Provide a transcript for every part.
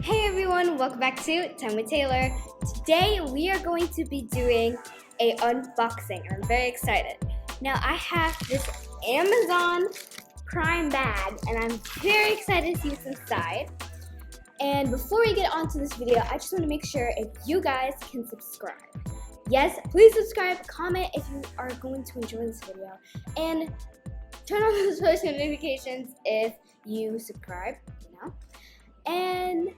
Hey everyone, welcome back to Time with Taylor. Today we are going to be doing a unboxing. I'm very excited. Now I have this Amazon Prime bag and I'm very excited to see what's inside. And before we get on to this video, I just want to make sure if you guys can subscribe. Yes, please subscribe, comment if you are going to enjoy this video, and turn on those post notifications if you subscribe, And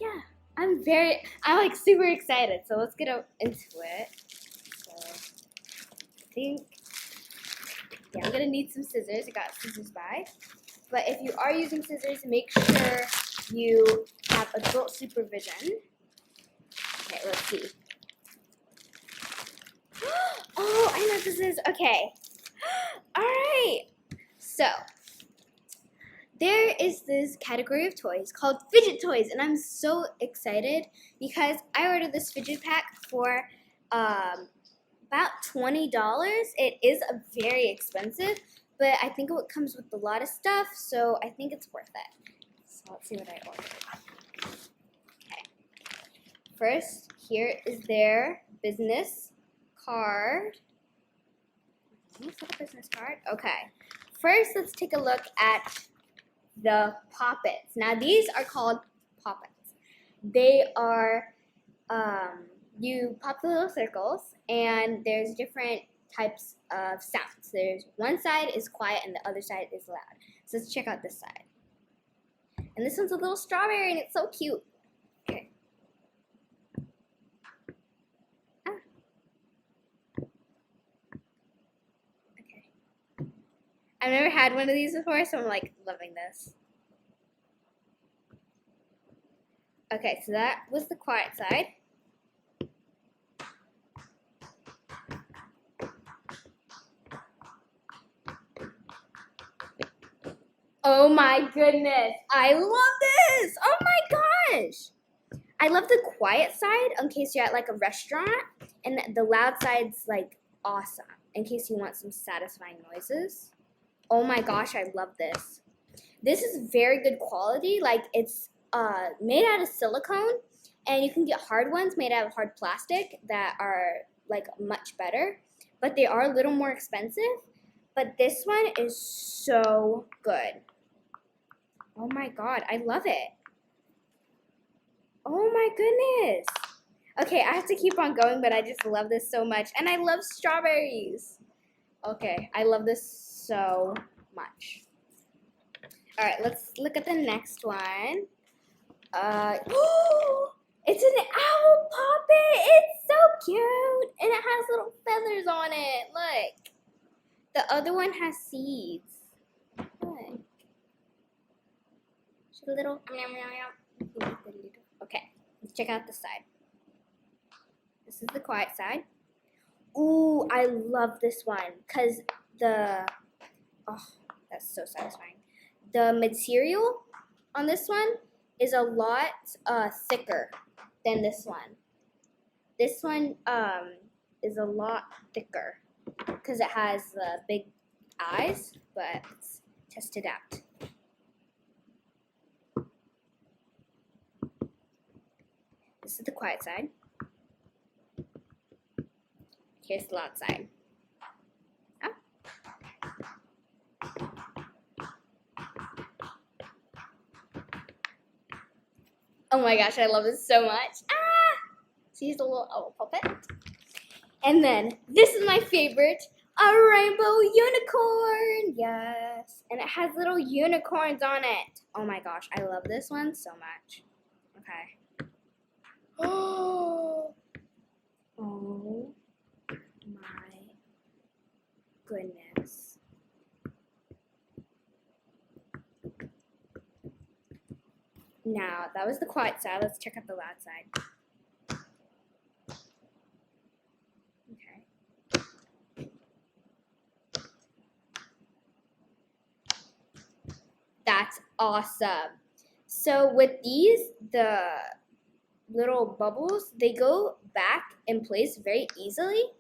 yeah, I'm like super excited. So let's get into it. So I think, I'm gonna need some scissors. I got scissors by. But if you are using scissors, make sure you have adult supervision. Okay, let's see. Oh, I know what this is. Okay. All right. So there is this category of toys called Fidget toys, and I'm so excited because I ordered this Fidget pack for about $20. It is very expensive, but I think it comes with a lot of stuff, so I think it's worth it. So let's see what I ordered. Okay. First, here is their business card. Is that a business card? Okay. First, let's take a look at the poppets. Now these are called poppets. They are, you pop the little circles and there's different types of sounds. There's one side is quiet and the other side is loud. So let's check out this side. And this one's a little strawberry and it's so cute. Okay. I've never had one of these before, so I'm like loving this. Okay, so that was the quiet side. Oh my goodness, I love this! Oh my gosh! I love the quiet side in case you're at like a restaurant, and the loud side's like awesome in case you want some satisfying noises. Oh my gosh, I love this. This is very good quality. Like it's made out of silicone, and you can get hard ones made out of hard plastic that are like much better, but they are a little more expensive. But this one is so good. Oh my god, I love it. Oh my goodness. Okay, I have to keep on going, but I just love this so much, and I love strawberries. Okay, I love this so much. All right, let's look at the next one. It's an owl puppet. It's so cute, and it has little feathers on it. Look, the other one has seeds. Look, she's a little. Okay, let's check out the side. This is the quiet side. Ooh, I love this one because that's so satisfying. The material on this one is a lot thicker than this one. This one is a lot thicker because it has big eyes, but let's test it out. This is the quiet side. Here's the loud side. Oh my gosh, I love this so much. See the little owl puppet? And then, this is my favorite, a rainbow unicorn. Yes. And it has little unicorns on it. Oh my gosh, I love this one so much. Okay. Oh my goodness. Now, that was the quiet side. Let's check out the loud side. Okay. That's awesome. So with these, the little bubbles, they go back in place very easily.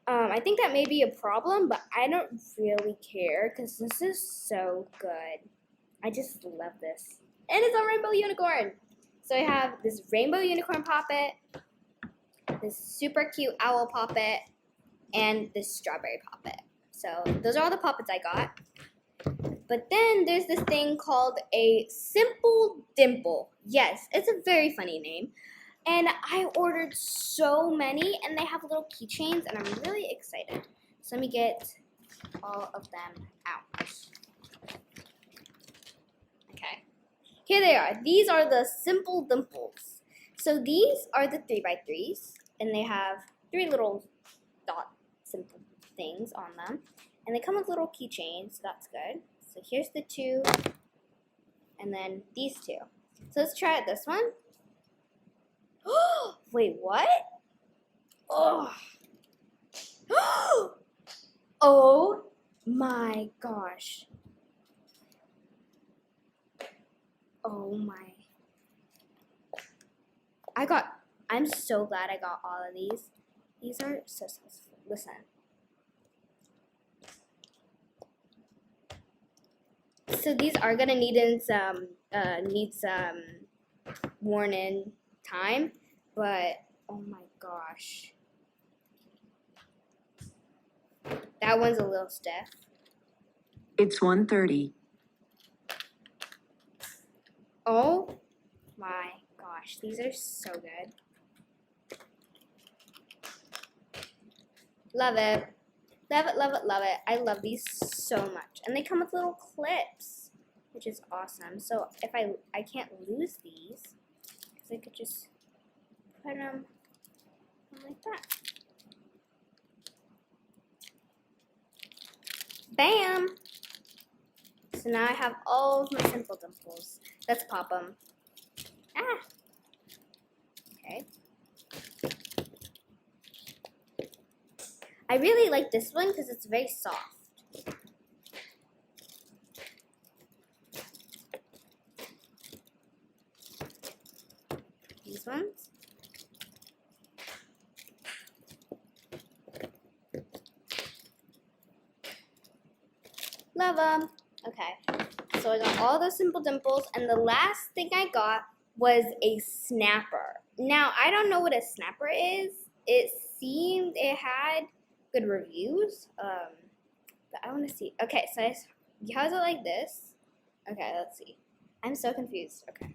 I think that may be a problem, but I don't really care because this is so good. I just love this. And it's a rainbow unicorn. So I have this rainbow unicorn poppet, this super cute owl poppet, and this strawberry poppet. So those are all the poppets I got. But then there's this thing called a simple dimple. Yes, it's a very funny name. And I ordered so many, and they have little keychains, and I'm really excited. So let me get all of them out. Okay. Here they are. These are the simple dimples. So these are the 3x3s, and they have 3 little dot simple things on them. And they come with little keychains, so that's good. So here's the 2, and then these 2. So let's try out this one. Wait, what? Oh. Oh my gosh. Oh my. I'm so glad I got all of these. These are so, listen. So these are gonna need some worn in time, but oh my gosh. That one's a little stiff. It's 1:30. Oh my gosh, these are so good. Love it. Love it, love it, love it. I love these so much. And they come with little clips, which is awesome. So if I can't lose these, because I could just put them like that. Bam! So now I have all of my simple dimples. Let's pop them. Ah! Okay. I really like this one because it's very soft. These ones. Love them. Okay, so I got all those simple dimples, and the last thing I got was a snapper. Now, I don't know what a snapper is. It seemed it had good reviews, but I want to see. Okay, so how's it like this? Okay, let's see. I'm so confused. Okay.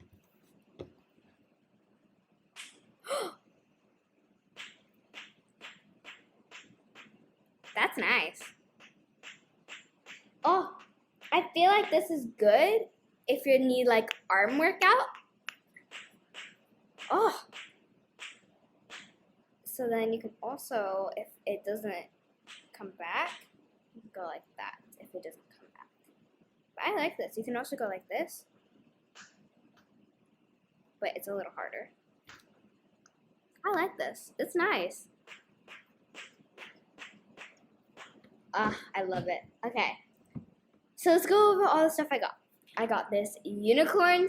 That's nice. Oh, I feel like this is good if you need like arm workout. Oh. So then you can also, if it doesn't come back, you can go like that if it doesn't come back. But I like this. You can also go like this, but it's a little harder. I like this. It's nice. I love it. Okay. So let's go over all the stuff I got. I got this unicorn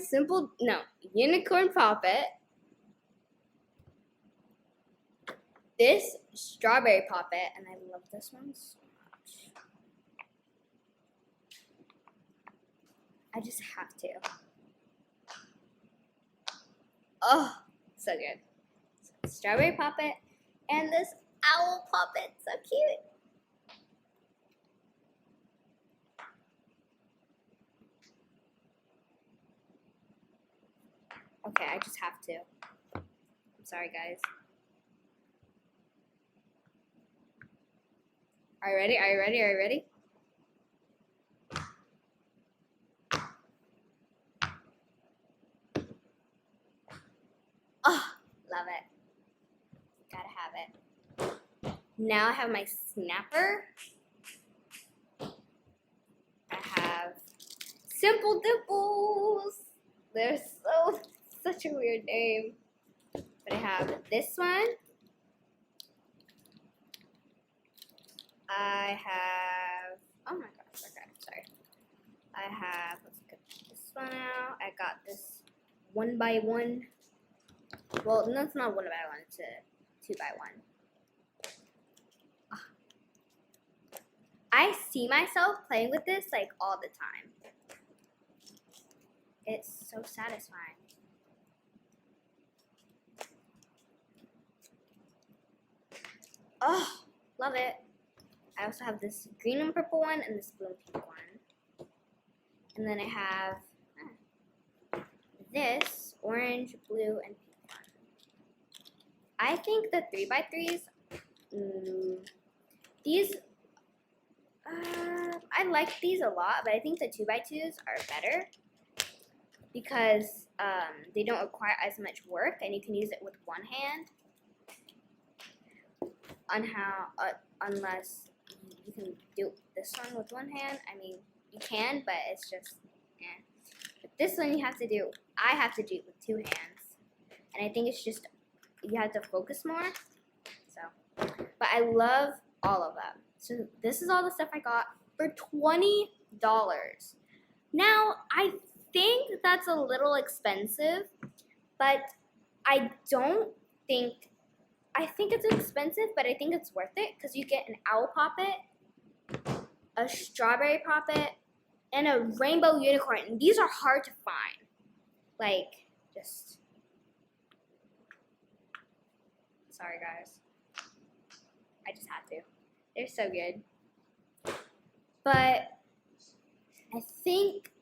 poppet. This strawberry poppet, and I love this one so much. I just have to. Oh, so good. Strawberry poppet, and this owl poppet, so cute. Okay, I just have to. I'm sorry, guys. Are you ready? Are you ready? Are you ready? Oh, love it. Gotta have it. Now I have my snapper. I have simple dimples. They're such a weird name. But I have this one. I have, oh my gosh, okay, sorry. I have, let's get this one out. I got this 1x1. Well, no, it's not 1x1, it's a 2x1. I see myself playing with this like all the time. It's so satisfying. Love it. I also have this green and purple one and this blue and pink one. And then I have this orange, blue, and pink one. I think the 3x3s, these, I like these a lot, but I think the 2x2s are better because they don't require as much work and you can use it with one hand. Unless you can do this one with one hand. I mean, you can, but it's just, But this one I have to do it with two hands. And I think it's just, you have to focus more. So, but I love all of them. So this is all the stuff I got for $20. Now, I think that's a little expensive, but I think it's expensive, but I think it's worth it because you get an owl poppet, a strawberry poppet, and a rainbow unicorn. And these are hard to find. Like, just... Sorry, guys. I just had to. They're so good. But I think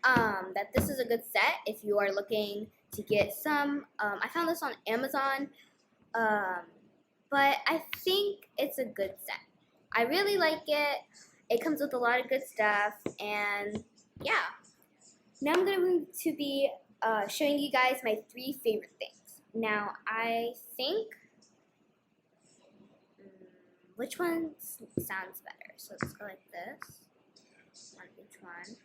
that this is a good set if you are looking to get some. I found this on Amazon. But I think it's a good set. I really like it. It comes with a lot of good stuff, and yeah. Now I'm going to be showing you guys my 3 favorite things. Now, I think, which one sounds better? So let's go like this, on each one.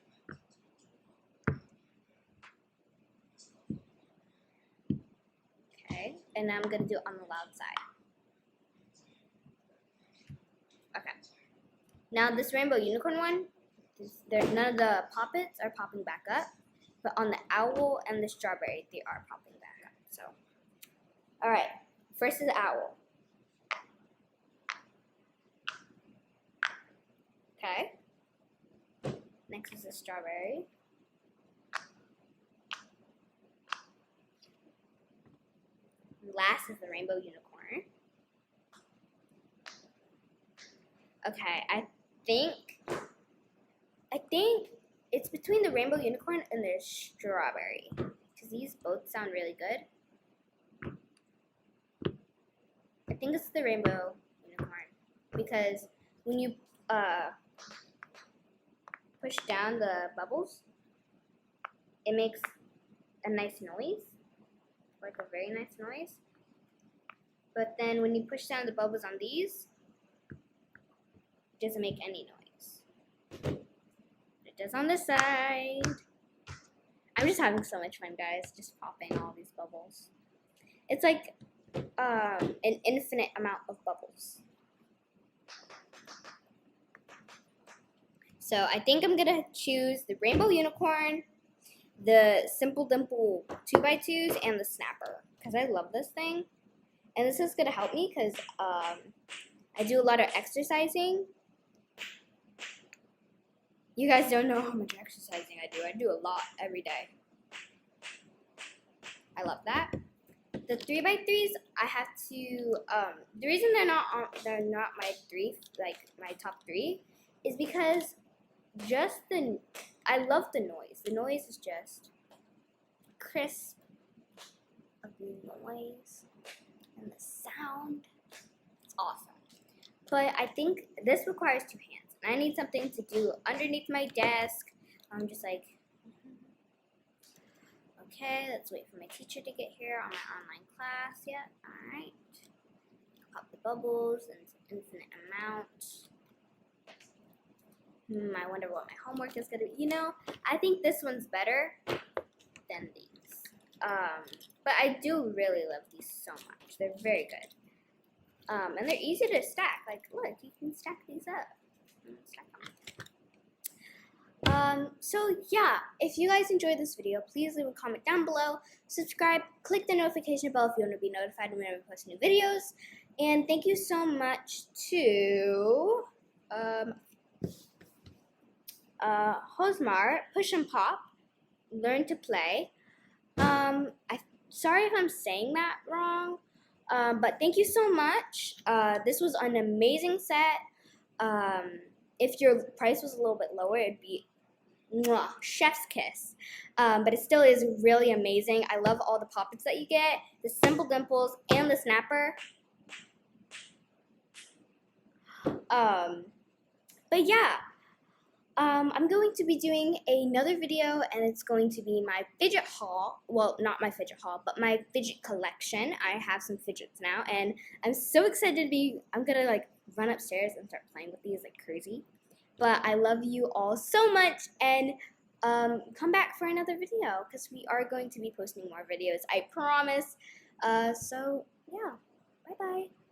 Okay, and now I'm going to do it on the loud side. Okay. Now this rainbow unicorn one, none of the poppets are popping back up, but on the owl and the strawberry, they are popping back up. So, all right. First is the owl. Okay. Next is the strawberry. Last is the rainbow unicorn. Okay, I think it's between the rainbow unicorn and the strawberry because these both sound really good. I think it's the rainbow unicorn because when you push down the bubbles, it makes a nice noise, like a very nice noise. But then when you push down the bubbles on these, it doesn't make any noise. It does on this side. I'm just having so much fun, guys, just popping all these bubbles. It's like an infinite amount of bubbles. So I think I'm gonna choose the rainbow unicorn, the simple dimple 2x2s, and the snapper because I love this thing. And this is gonna help me because I do a lot of exercising. You guys don't know how much exercising I do. I do a lot every day. I love that. The 3x3s, I have to. The reason they're not my my top 3, is because I love the noise. The noise is just crisp of the noise and the sound. It's awesome. But I think this requires 2 hands. I need something to do underneath my desk. I'm just like, okay, let's wait for my teacher to get here on my online class yet. All right. Pop the bubbles in infinite amount. I wonder what my homework is gonna be. You know, I think this one's better than these. But I do really love these so much. They're very good. And they're easy to stack. Like, look, you can stack these up. So yeah, if you guys enjoyed this video, please leave a comment down below, subscribe, click the notification bell if you want to be notified whenever we post new videos, and thank you so much to Hosmar, Push and Pop, Learn to Play. Sorry if I'm saying that wrong, But thank you so much. This was an amazing set. If your price was a little bit lower, it'd be mwah, chef's kiss. But it still is really amazing. I love all the poppets that you get, the simple dimples, and the snapper. But yeah, I'm going to be doing another video, and it's going to be my fidget haul. Well, not my fidget haul, but my fidget collection. I have some fidgets now, and I'm so excited to be. I'm gonna like run upstairs and start playing with these like crazy. But I love you all so much, and come back for another video because we are going to be posting more videos. I promise. So yeah, bye bye.